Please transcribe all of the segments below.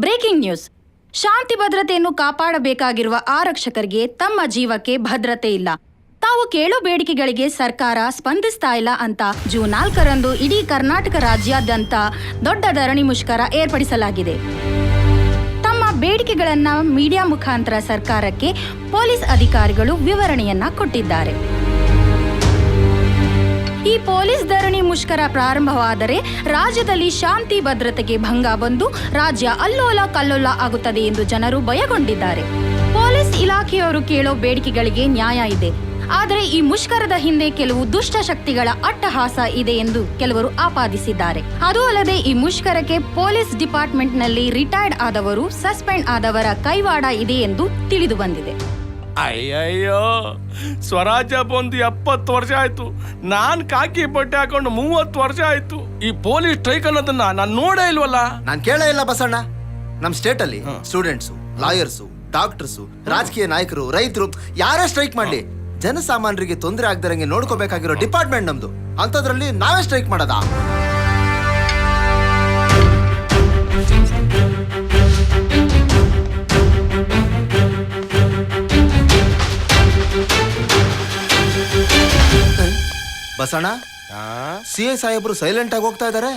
Breaking news. ಶಾಂತಿ ಭದ್ರತೆಯನ್ನು ಕಾಪಾಡಬೇಕಾಗಿರುವ ಆರಕ್ಷಕರಿಗೆ ತಮ್ಮ ಜೀವಕ್ಕೆ ಭದ್ರತೆ ಇಲ್ಲ. ತಾವು ಕೇಳೋ ಬೇಡಿಕೆಗಳಿಗೆ ಸರ್ಕಾರ ಸ್ಪಂದಿಸ್ತಾ ಇಲ್ಲ ಅಂತ ಜೂನ್ 4ರಂದು ಇಡೀ ಕರ್ನಾಟಕ ರಾಜ್ಯಾದ್ಯಂತ ದೊಡ್ಡ ಧರಣಿ ಮುಷ್ಕರ ಏರ್ಪಡಿಸಲಾಗಿದೆ. ತಮ್ಮ ಬೇಡಿಕೆಗಳನ್ನ ಮೀಡಿಯಾ ಮುಖಾಂತರ ಸರ್ಕಾರಕ್ಕೆ ಪೊಲೀಸ್ ಅಧಿಕಾರಿಗಳು ವಿವರಣೆಯನ್ನ ಕೊಟ್ಟಿದ್ದಾರೆ. ಈ ಪೊಲೀಸ್ ಧರಣಿ ಮುಷ್ಕರ ಪ್ರಾರಂಭವಾದರೆ ರಾಜ್ಯದಲ್ಲಿ ಶಾಂತಿ ಭದ್ರತೆಗೆ ಭಂಗ ಬಂದು ರಾಜ್ಯ ಅಲ್ಲೋಲ ಕಲ್ಲೋಲ ಆಗುತ್ತದೆ ಎಂದು ಜನರು ಭಯಗೊಂಡಿದ್ದಾರೆ. ಪೊಲೀಸ್ ಇಲಾಖೆಯವರು ಕೇಳೋ ಬೇಡಿಕೆಗಳಿಗೆ ನ್ಯಾಯ ಇದೆ, ಆದರೆ ಈ ಮುಷ್ಕರದ ಹಿಂದೆ ಕೆಲವು ದುಷ್ಟ ಶಕ್ತಿಗಳ ಅಟ್ಟಹಾಸ ಇದೆ ಎಂದು ಕೆಲವರು ಆಪಾದಿಸಿದ್ದಾರೆ. ಅದೂ ಅಲ್ಲದೆ ಈ ಮುಷ್ಕರಕ್ಕೆ ಪೊಲೀಸ್ ಡಿಪಾರ್ಟ್ಮೆಂಟ್ನಲ್ಲಿ ರಿಟೈರ್ಡ್ ಆದವರು, ಸಸ್ಪೆಂಡ್ ಆದವರ ಕೈವಾಡ ಇದೆ ಎಂದು ತಿಳಿದು ಬಂದಿದೆ. ಅಯ್ಯಯ್ಯೋ, ಸ್ವರಾಜ್ಯ ಬಂದು 70 ವರ್ಷ ಆಯ್ತು. ನಾನ್ ಕಾಕಿ ಬಟ್ಟೆ ಹಾಕೊಂಡು 30 ವರ್ಷ ಆಯ್ತು. ಈ ಪೊಲೀಸ್ ಸ್ಟ್ರೈಕ್ ಅನ್ನೋದನ್ನ ನಾನ್ ನೋಡೇ ಇಲ್ವಲ್ಲ. ನಾನ್ ಕೇಳೇ ಇಲ್ಲ ಬಸಣ್ಣ. ನಮ್ ಸ್ಟೇಟ್ ಅಲ್ಲಿ ಸ್ಟೂಡೆಂಟ್ಸು, ಲಾಯರ್ಸು, ಡಾಕ್ಟರ್ಸು, ರಾಜಕೀಯ ನಾಯಕರು, ರೈತರು ಯಾರೇ ಸ್ಟ್ರೈಕ್ ಮಾಡ್ಲಿ, ಜನಸಾಮಾನ್ಯರಿಗೆ ತೊಂದರೆ ಆಗದಂಗೆ ನೋಡ್ಕೋಬೇಕಾಗಿರೋ ಡಿಪಾರ್ಟ್ಮೆಂಟ್ ನಮ್ದು. ಅಂತದ್ರಲ್ಲಿ ನಾವೇ ಸ್ಟ್ರೈಕ್ ಮಾಡೋದಾ? ಬಸಣ್ಣ, CI ಸಾಹೇಬ್ರು ಸೈಲೆಂಟ್ ಆಗಿ ಹೋಗ್ತಾ ಇದಾರೆ.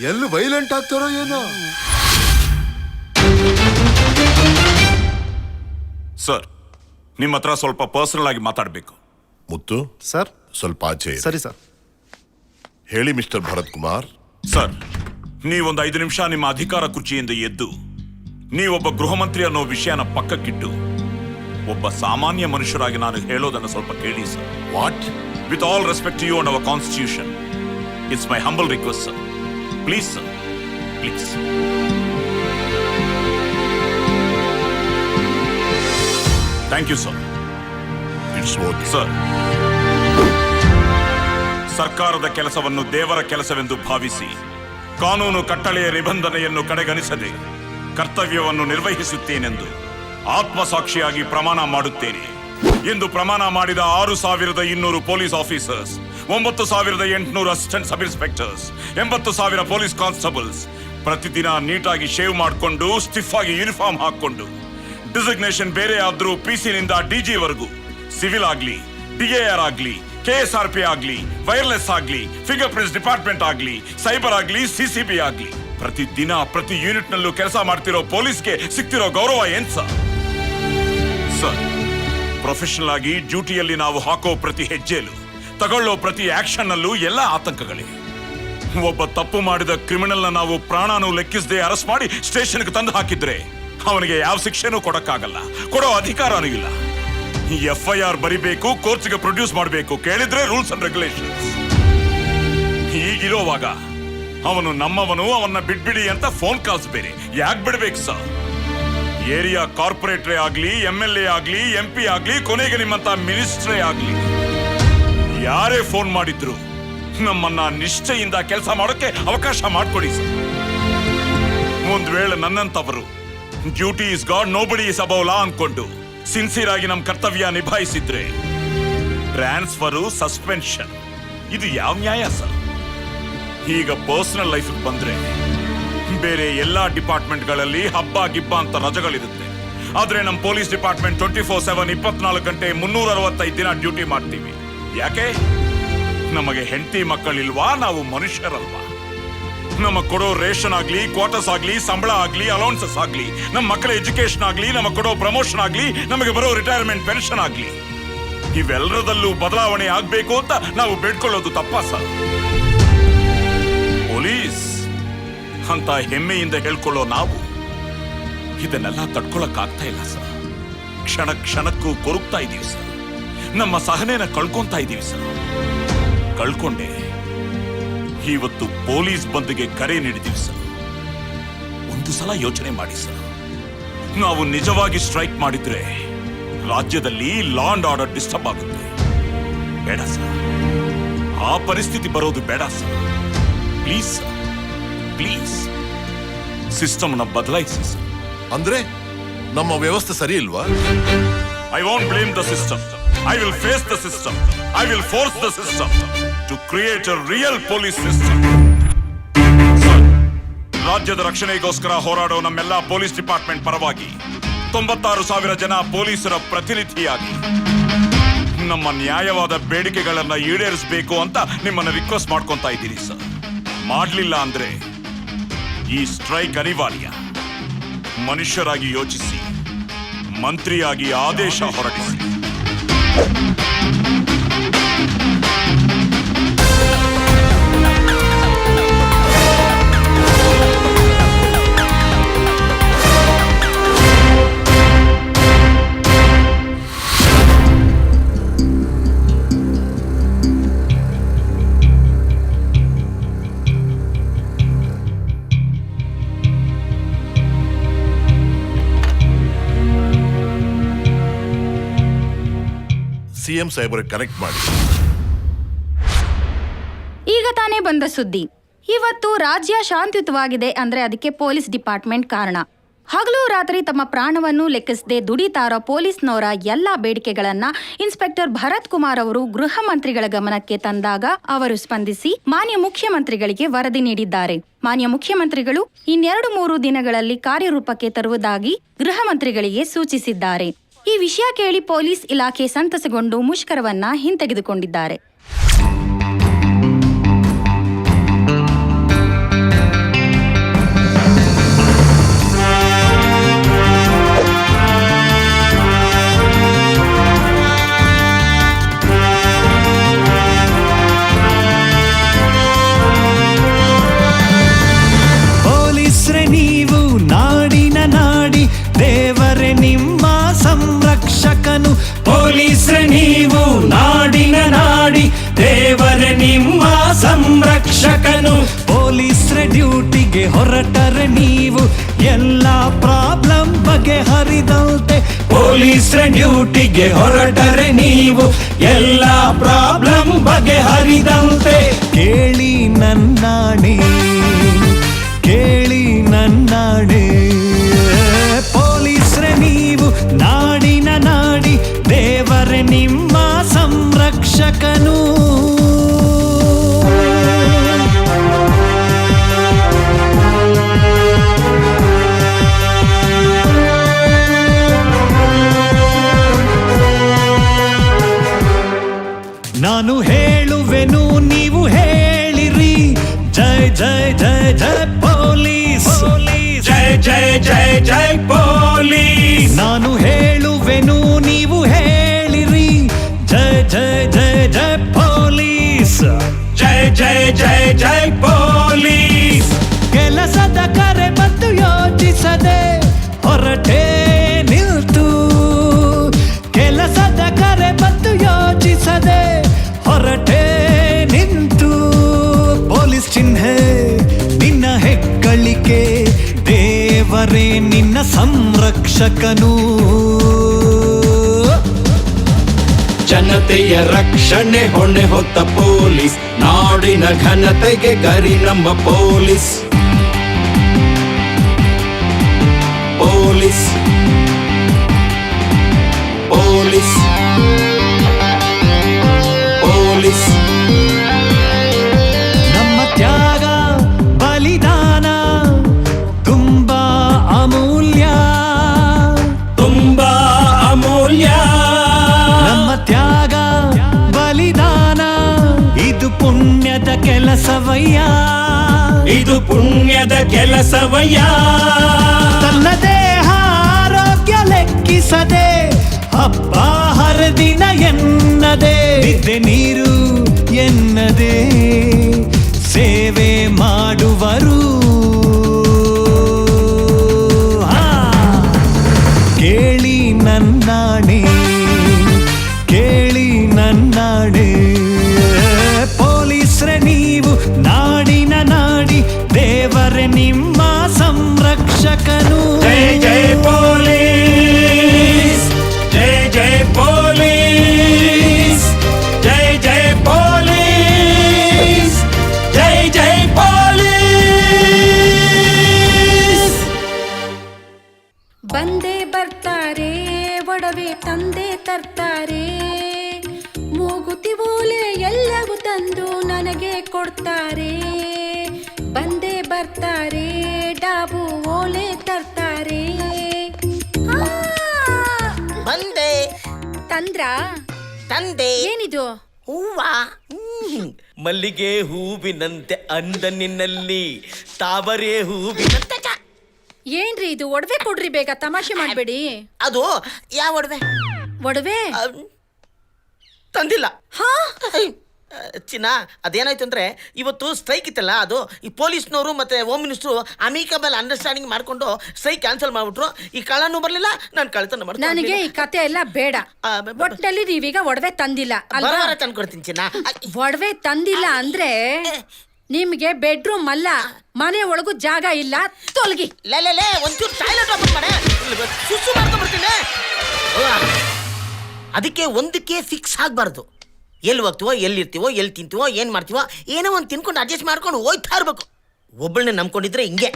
ಎಲ್ಲಿ ವೈಲೆಂಟ್ ಆಗ್ತಾರೋ ಏನೋ. ಸರ್, ನಿಮ್ಮ ಹತ್ರ ಸ್ವಲ್ಪ ಪರ್ಸನಲ್ ಆಗಿ ಮಾತಾಡಬೇಕು. ಮುತ್ತು ಸರ್, ಸ್ವಲ್ಪ ಆಚೆ ಇರಿ. ಸರಿ ಸರ್. ಹೇಳಿ ಮಿಸ್ಟರ್ ಭರತ್ ಕುಮಾರ್. ಸರ್, ನೀವೊಂದು 5 ನಿಮಿಷ ನಿಮ್ಮ ಅಧಿಕಾರ ಕುರ್ಚಿಯಿಂದ ಎದ್ದು ನೀವೊಬ್ಬ ಗೃಹ ಮಂತ್ರಿ ಅನ್ನೋ ವಿಷಯನ ಪಕ್ಕಕ್ಕಿಟ್ಟು ಒಬ್ಬ ಸಾಮಾನ್ಯ ಮನುಷ್ಯರಾಗಿ ನಾನು ಹೇಳೋದನ್ನ ಸ್ವಲ್ಪ ಕೇಳಿ sir. What? With all respect to you and our constitution, it's my humble request sir. Please sir, please. Thank you sir. It's okay sir, ಸರ್ಕಾರದ ಕೆಲಸವನ್ನು ದೇವರ ಕೆಲಸವೆಂದು ಭಾವಿಸಿ ಕಾನೂನು ಕಟ್ಟಳೆಯ ನಿಬಂಧನೆಯನ್ನು ಕಡೆಗಣಿಸದೆ ಕರ್ತವ್ಯವನ್ನು ನಿರ್ವಹಿಸುತ್ತೇನೆಂದು ಆತ್ಮಸಾಕ್ಷಿಯಾಗಿ ಪ್ರಮಾಣ ಮಾಡುತ್ತೇನೆ ಎಂದು ಪ್ರಮಾಣ ಮಾಡಿದ 6,200 ಪೊಲೀಸ್ ಆಫೀಸರ್ಸ್, 9,800 ಅಸಿಸ್ಟೆಂಟ್ ಸಬ್ ಇನ್ಸ್ಪೆಕ್ಟರ್ಸ್, 80,000 ಪೊಲೀಸ್ ಕಾನ್ಸ್ಟೇಬಲ್ಸ್ ಪ್ರತಿದಿನ ನೀಟಾಗಿ ಶೇವ್ ಮಾಡಿಕೊಂಡು, ಸ್ಟಿಫ್ ಆಗಿ ಯೂನಿಫಾರ್ಮ್ ಹಾಕೊಂಡು, ಡಿಸಿಗ್ನೇಷನ್ ಬೇರೆ ಆದ್ರೂ PC ನಿಂದ DG ವರೆಗೂ, ಸಿವಿಲ್ ಆಗ್ಲಿ, DAR ಆಗ್ಲಿ, KSRP ಆಗ್ಲಿ, ವೈರ್ಲೆಸ್ ಆಗ್ಲಿ, ಫಿಂಗರ್ ಪ್ರಿಂಟ್ಸ್ ಡಿಪಾರ್ಟ್ಮೆಂಟ್ ಆಗ್ಲಿ, ಸೈಬರ್ ಆಗ್ಲಿ, CCB ಆಗ್ಲಿ, ಪ್ರತಿದಿನ ಪ್ರತಿ ಯೂನಿಟ್ ನಲ್ಲೂ ಕೆಲಸ ಮಾಡ್ತಿರೋ ಪೊಲೀಸ್ಗೆ ಸಿಗ್ತಿರೋ ಗೌರವ ಏನ್ ಸರ್? ಪ್ರೊಫೆಷನಲ್ ಆಗಿ ಡ್ಯೂಟಿಯಲ್ಲಿ ನಾವು ಹಾಕೋ ಪ್ರತಿ ಹೆಜ್ಜೆಲು, ತಗೊಳ್ಳೋ ಪ್ರತಿ ಆಕ್ಷನ್ ನಲ್ಲೂ ಎಲ್ಲ ಆತಂಕಗಳೇ. ಒಬ್ಬ ತಪ್ಪು ಮಾಡಿದ ಕ್ರಿಮಿನಲ್ ನಾವು ಪ್ರಾಣನೂ ಲೆಕ್ಕಿಸದೆ ಅರೆಸ್ಟ್ ಮಾಡಿ ಸ್ಟೇಷನ್ಗೆ ತಂದು ಹಾಕಿದ್ರೆ ಅವನಿಗೆ ಯಾವ ಶಿಕ್ಷೆನೂ ಕೊಡಕ್ಕಾಗಲ್ಲ, ಕೊಡೋ ಅಧಿಕಾರನೂ ಇಲ್ಲ. FIR ಬರಿಬೇಕು, ಕೋರ್ಟ್ಗೆ ಪ್ರೊಡ್ಯೂಸ್ ಮಾಡಬೇಕು, ಕೇಳಿದ್ರೆ ರೂಲ್ಸ್ ಅಂಡ್ ರೆಗ್ಯುಲೇಷನ್ಸ್. ಹೀಗಿರೋವಾಗ ಅವನು ನಮ್ಮವನು, ಅವನ್ನ ಬಿಡ್ಬಿಡಿ ಅಂತ ಫೋನ್ ಕಾಲ್ಸ್ ಬೇರೆ. ಯಾಕೆ ಬಿಡ್ಬೇಕು ಸರ್? ಏರಿಯಾ ಕಾರ್ಪೊರೇಟರೇ ಆಗ್ಲಿ, MLA ಆಗ್ಲಿ, MP ಆಗ್ಲಿ, ಕೊನೆಗೆ ನಿಮ್ಮಂತ ಮಿನಿಸ್ಟ್ರೇ ಆಗ್ಲಿ, ಯಾರೇ ಫೋನ್ ಮಾಡಿದ್ರು ನಮ್ಮನ್ನ ನಿಷ್ಠೆಯಿಂದ ಕೆಲಸ ಮಾಡೋಕೆ ಅವಕಾಶ ಮಾಡ್ಕೊಡಿ ಸರ್. ಒಂದ್ ವೇಳೆ ನನ್ನಂತವರು duty is God, nobody is above law ಅನ್ಕೊಂಡು ಸಿನ್ಸಿಯರ್ ಆಗಿ ನಮ್ಮ ಕರ್ತವ್ಯ ನಿಭಾಯಿಸಿದ್ರೆ ಟ್ರಾನ್ಸ್ಫರು, ಸಸ್ಪೆನ್ಷನ್, ಇದು ಯಾವ ನ್ಯಾಯ ಸರ್? ಈಗ ಪರ್ಸನಲ್ ಲೈಫ್ ಬಂದ್ರೆ ಬೇರೆ ಎಲ್ಲಾ ಡಿಪಾರ್ಟ್ಮೆಂಟ್ಗಳಲ್ಲಿ ಹಬ್ಬ ಗಿಬ್ಬ ಅಂತ ರಜೆಗಳಿರುತ್ತೆ. ಆದ್ರೆ ನಮ್ಮ ಪೊಲೀಸ್ ಡಿಪಾರ್ಟ್ಮೆಂಟ್ 24/7 24 ಗಂಟೆ 365 ದಿನ ಡ್ಯೂಟಿ ಮಾಡ್ತೀವಿ. ಯಾಕೆ? ನಮಗೆ ಹೆಂಡತಿ ಮಕ್ಕಳಿಲ್ವಾ? ನಾವು ಮನುಷ್ಯರಲ್ವಾ? ನಮ್ಮ ಕೊಡೋ ರೇಷನ್ ಆಗ್ಲಿ, ಕ್ವಾರ್ಟರ್ಸ್ ಆಗ್ಲಿ, ಸಂಬಳ ಆಗ್ಲಿ, ಅಲೌನ್ಸಸ್ ಆಗ್ಲಿ, ನಮ್ಮ ಮಕ್ಕಳ ಎಜುಕೇಶನ್ ಆಗ್ಲಿ, ನಮ್ಮ ಕೊಡೋ ಪ್ರಮೋಷನ್ ಆಗ್ಲಿ, ನಮಗೆ ಬರೋ ರಿಟೈರ್ಮೆಂಟ್ ಪೆನ್ಷನ್ ಆಗ್ಲಿ, ಇವೆಲ್ಲದಲ್ಲೂ ಬದಲಾವಣೆ ಆಗ್ಬೇಕು ಅಂತ ನಾವು ಬೇಡ್ಕೊಳ್ಳೋದು ತಪ್ಪಾ ಸರ್? ಪೊಲೀಸ್ ಅಂತ ಹೆಮ್ಮೆಯಿಂದ ಹೇಳ್ಕೊಳ್ಳೋ ನಾವು ಇದನ್ನೆಲ್ಲ ತಡ್ಕೊಳಕ್ ಆಗ್ತಾ ಇಲ್ಲ ಸರ್. ಕ್ಷಣ ಕ್ಷಣಕ್ಕೂ ಕೊರಗ್ತಾ ಇದೀವಿ ಸರ್. ನಮ್ಮ ಸಹನೆನ ಕಳ್ಕೊಂತಾ ಇದೀವಿ ಸರ್. ಕಳ್ಕೊಂಡೆ ಇವತ್ತು ಪೊಲೀಸ್ ಬಂದ್ಗೆ ಕರೆ ನೀಡಿದೀವಿ ಸರ್. ಒಂದು ಸಲ ಯೋಚನೆ ಮಾಡಿ ಸರ್, ನಾವು ನಿಜವಾಗಿ ಸ್ಟ್ರೈಕ್ ಮಾಡಿದ್ರೆ ರಾಜ್ಯದಲ್ಲಿ ಲಾ ಅಂಡ್ ಆರ್ಡರ್ ಡಿಸ್ಟರ್ಬ್ ಆಗುತ್ತೆ. ಬೇಡ ಸರ್, ಆ ಪರಿಸ್ಥಿತಿ ಬರೋದು ಬೇಡ ಸರ್. ಪ್ಲೀಸ್ ಸರ್, ಪ್ಲೀಸ್ ಸಿಸ್ಟಮ್ನ ಬದಲಾಯಿಸಿ ಸರ್. ಅಂದ್ರೆ ನಮ್ಮ ವ್ಯವಸ್ಥೆ ಸರಿ ಇಲ್ವಾ? I want blame the system. I will face the system. I will force the system to create a real police system. Sir, ರಾಜ್ಯದ ರಕ್ಷಣೆಗೋಸ್ಕರ ಹೋರಾಡೋ ನಮ್ಮೆಲ್ಲ ಪೊಲೀಸ್ ಡಿಪಾರ್ಟ್ಮೆಂಟ್ ಪರವಾಗಿ 96,000 ಜನ ಪೊಲೀಸರ ಪ್ರತಿನಿಧಿಯಾಗಿ ನಮ್ಮ ನ್ಯಾಯವಾದ ಬೇಡಿಕೆಗಳನ್ನ ಈಡೇರಿಸಬೇಕು ಅಂತ ನಿಮ್ಮನ್ನ ರಿಕ್ವೆಸ್ಟ್ ಮಾಡ್ಕೊಂತಾ ಇದ್ದೀರಿ ಸರ್. ಮಾಡ್ಲಿಲ್ಲ ಅಂದ್ರೆ ಈ ಸ್ಟ್ರೈಕ್ ಅನಿವಾರ್ಯ. ಮನುಷ್ಯರಾಗಿ ಯೋಚಿಸಿ, ಮಂತ್ರಿಯಾಗಿ ಆದೇಶ ಹೊರಡಿಸಿ. ಸಿಎಂ ಸಾಹೇಬರಿಗೆ ಕನೆಕ್ಟ್ ಮಾಡಿ. ಈಗ ತಾನೇ ಬಂದ ಸುದ್ದಿ. ಇವತ್ತು ರಾಜ್ಯ ಶಾಂತಿಯುತವಾಗಿದೆ ಅಂದ್ರೆ ಅದಕ್ಕೆ ಪೊಲೀಸ್ ಡಿಪಾರ್ಟ್ಮೆಂಟ್ ಕಾರಣ. ಹಗಲು ರಾತ್ರಿ ತಮ್ಮ ಪ್ರಾಣವನ್ನು ಲೆಕ್ಕಿಸದೆ ದುಡಿತಾರೋ ಪೊಲೀಸ್ನವರ ಎಲ್ಲಾ ಬೇಡಿಕೆಗಳನ್ನ ಇನ್ಸ್ಪೆಕ್ಟರ್ ಭರತ್ ಕುಮಾರ್ ಅವರು ಗೃಹ ಮಂತ್ರಿಗಳ ಗಮನಕ್ಕೆ ತಂದಾಗ ಅವರು ಸ್ಪಂದಿಸಿ ಮಾನ್ಯ ಮುಖ್ಯಮಂತ್ರಿಗಳಿಗೆ ವರದಿ ನೀಡಿದ್ದಾರೆ. ಮಾನ್ಯ ಮುಖ್ಯಮಂತ್ರಿಗಳು 2-3 ದಿನಗಳಲ್ಲಿ ಕಾರ್ಯರೂಪಕ್ಕೆ ತರುವುದಾಗಿ ಗೃಹ ಮಂತ್ರಿಗಳಿಗೆ ಸೂಚಿಸಿದ್ದಾರೆ. ಈ ವಿಷಯ ಕೇಳಿ ಪೊಲೀಸ್ ಇಲಾಖೆ ಸಂತಸಗೊಂಡು ಮುಷ್ಕರವನ್ನ ಹಿಂತೆಗೆದುಕೊಂಡಿದ್ದಾರೆ. ಪೊಲೀಸ್ರೆ ನೀವು ನಾಡಿನ ನಾಡಿ, ದೇವರೇ ನಿಮ್ಮ ಸಂರಕ್ಷಕನು. ಪೊಲೀಸ್ರೆ ನೀವು ನಾಡಿನ ನಾಡಿ, ದೇವರೇ ನಿಮ್ಮ ಸಂರಕ್ಷಕನು. ಪೊಲೀಸ್ರೆ ಡ್ಯೂಟಿಗೆ ಹೊರಟರೆ ನೀವು ಎಲ್ಲ ಪ್ರಾಬ್ಲಮ್ ಬಗೆಹರಿದಂತೆ. ಪೊಲೀಸ್ರೆ ಡ್ಯೂಟಿಗೆ ಹೊರಟರೆ ನೀವು ಎಲ್ಲ ಪ್ರಾಬ್ಲಮ್ ಬಗೆಹರಿದಂತೆ. ಕೇಳಿ ನನ್ನಾಣೆ, ಕೇಳಿ ನನ್ನಾಣೆ. ಪೊಲೀಸ್ರೆ ನೀವು ನಾಡಿನ ನಾಡಿ, ದೇವರೇ ನಿಮ್ಮ ಸಂರಕ್ಷಕನು. ನಾನು ಹೇಳುವೆನು ನೀವು ಹೇಳಿರಿ, ಜೈ ಜೈ ಜೈ ಜೈ ಪೊಲೀಸ್, ಜೈ ಜೈ ಜೈ ಜೈ ಪೊಲೀಸ್. ನಾನು ಹೇಳುವೆನು ನೀವು ಹೇಳಿರಿ, ಜೈ ಜೈ ಜೈ ಜೈ ಪೊಲೀಸ್, ಜೈ ಜೈ ಜೈ ಜೈ ಪೊಲೀಸ್. ಕೆಲಸದ ಕರೆ ಬಂದು ಯೋಚಿಸದೆ ಹೊರಟೆ ನಿಲ್ತು, ಕೆಲಸದ ಕರೆ ಬಂದು ಯೋಚಿಸದೆ ಹೊರಟೆ ನಿಂತು. ಪೊಲೀಸ್ ಚಿಹ್ನೆ ನಿನ್ನ ಹೆಗ್ಗಳಿಕೆ, ದೇವರೇ ನಿನ್ನ ಸಂರಕ್ಷಕನು. ಜನತೆಯ ರಕ್ಷಣೆ ಹೊಣೆ ಹೊತ್ತ ಪೊಲೀಸ್, ನಾಡಿನ ಘನತೆಗೆ ಗರಿ ನಮ್ಮ ಪೊಲೀಸ್. Police police police. ನಮ್ಮ ತ್ಯಾಗ ಬಲಿದಾನ ತುಂಬಾ ಅಮೂಲ್ಯ, ತುಂಬಾ ಅಮೂಲ್ಯ. ನಮ್ಮ ತ್ಯಾಗ ಬಲಿದಾನ ಇದು ಪುಣ್ಯದ ಕೆಲಸವಯ್ಯ, ಇದು ಪುಣ್ಯದ ಕೆಲಸವಯ್ಯ. ತನ್ನ ದೇಹ ಆರೋಗ್ಯ ಲೆಕ್ಕಿಸದೆ, ಹಬ್ಬ ಹರಿದಿನ ಎನ್ನದೆ, ನಿದ್ದೆ ನೀರು ಎನ್ನದೆ ಸೇವೆ ಮಾಡುವರು. ಕೇಳಿ ನನ್ನಾಣೆ, ಕೇಳಿ ನನ್ನಾಣೆ. ಪೊಲೀಸ್ರೆ ನೀವು ನಾಡಿನ ನಾಡಿ, ದೇವರೇ ನಿಮ್ಮ ಸಂರಕ್ಷಕನು. ಜೈ ಜೈ ಪೊಲೀಸ್, ಜೈ ಜೈ ಪೊಲೀಸ್, ಜೈ ಜೈ ಪೊಲೀಸ್, ಜೈ ಜೈ ಪೊಲೀಸ್. ಬಂದೇ ಬರ್ತಾರೆ, ಒಡವೆ ತಂದೆ ತರ್ತಾರೆ, ಮೂಗುತಿ ಓಲೆ ಎಲ್ಲವೂ ತಂದು ನನಗೆ ಕೊಡ್ತಾರೆ. ಬಂದೇ ಬರ್ತಾರೆ ಡಾಬು ಓಲೆ ತರ್ತಾರೆ ಆ, ಬಂದೆ ತಂದ್ರ ತಂದೆ ಏನಿದು ಹೂವ ಮಲ್ಲಿಗೆ ಹೂವಿನಂತೆ ಅಂದ ನಿನ್ನಲ್ಲಿ ತಾವರೆ ಹೂವಿನಂತೆ ಏನ್ರಿ ಇದು ಒಡವೆ ಕೊಡ್ರಿ ಬೇಗ, ತಮಾಷೆ ಮಾಡ್ಬೇಡಿ. ಅದು ಯಾವ ಒಡವೆ ಒಡವೆ ತಂದಿಲ್ಲ. ಹಾ ಚಿನ್ನ ಅದೇನಾಯ್ತು ಅಂದ್ರೆ ಇವತ್ತು ಸ್ಟ್ರೈಕ್ ಇತ್ತಲ್ಲ, ಅದು ಈ ಪೊಲೀಸ್ನವರು ಮತ್ತೆ ಹೋಮ್ ಮಿನಿಸ್ಟ್ರು ಅಮಿಕಬಲ್ ಅಂಡರ್ಸ್ಟ್ಯಾಂಡಿಂಗ್ ಮಾಡ್ಕೊಂಡು ಸ್ಟ್ರೈಕ್ ಕ್ಯಾನ್ಸಲ್ ಮಾಡ್ಬಿಟ್ರು. ಈ ಕಳ್ಳನೂ ಬರ್ಲಿಲ್ಲ, ನಾನು ಕಳ್ತನ ಮಾಡ್ತೀನಿ. ನನಗೆ ಈ ಕತೆ ಎಲ್ಲ ಬೇಡ. ಒಟ್ಟಲ್ಲಿ ನೀವೀಗ ಒಡವೆ ತಂದಿಲ್ಲ ಅಲ್ವಾ? ಬರಬರ ತಂದ್ಕೊಡ್ತೀನಿ ಚಿನ್ನ. ಒಡವೆ ತಂದಿಲ್ಲ ಅಂದ್ರೆ ನಿಮ್ಗೆ ಬೆಡ್ರೂಮ್ ಅಲ್ಲ ಮನೆ ಒಳಗೂ ಜಾಗ ಇಲ್ಲ, ತೊಲಗಿ. ಲೇ ಒಂಚೂರು ಟಾಯ್ಲೆಟ್ ಓಪನ್ ಮಾಡೆ, ಸುಸು ಮಾಡ್ಕೊಂಡ್ಬಿಡ್ತೀನಿ. ಅದಕ್ಕೆ ಒಂದಕ್ಕೆ ಫಿಕ್ಸ್ ಆಗ್ಬಾರ್ದು. ಎಲ್ಲಿ ಹೋಗ್ತೀವೋ, ಎಲ್ಲಿರ್ತೀವೋ, ಎಲ್ಲಿ ತಿಂತೀವೋ, ಏನ್ ಮಾಡ್ತೀವೋ, ಏನೋ ಒಂದು ತಿನ್ಕೊಂಡು ಅಡ್ಜಸ್ಟ್ ಮಾಡ್ಕೊಂಡು ಹೋಯ್ತಾ ಇರ್ಬೇಕು. ಒಬ್ಬಳನ್ನೇ ನಂಬ್ಕೊಂಡಿದ್ರೆ ಹಿಂಗೆ.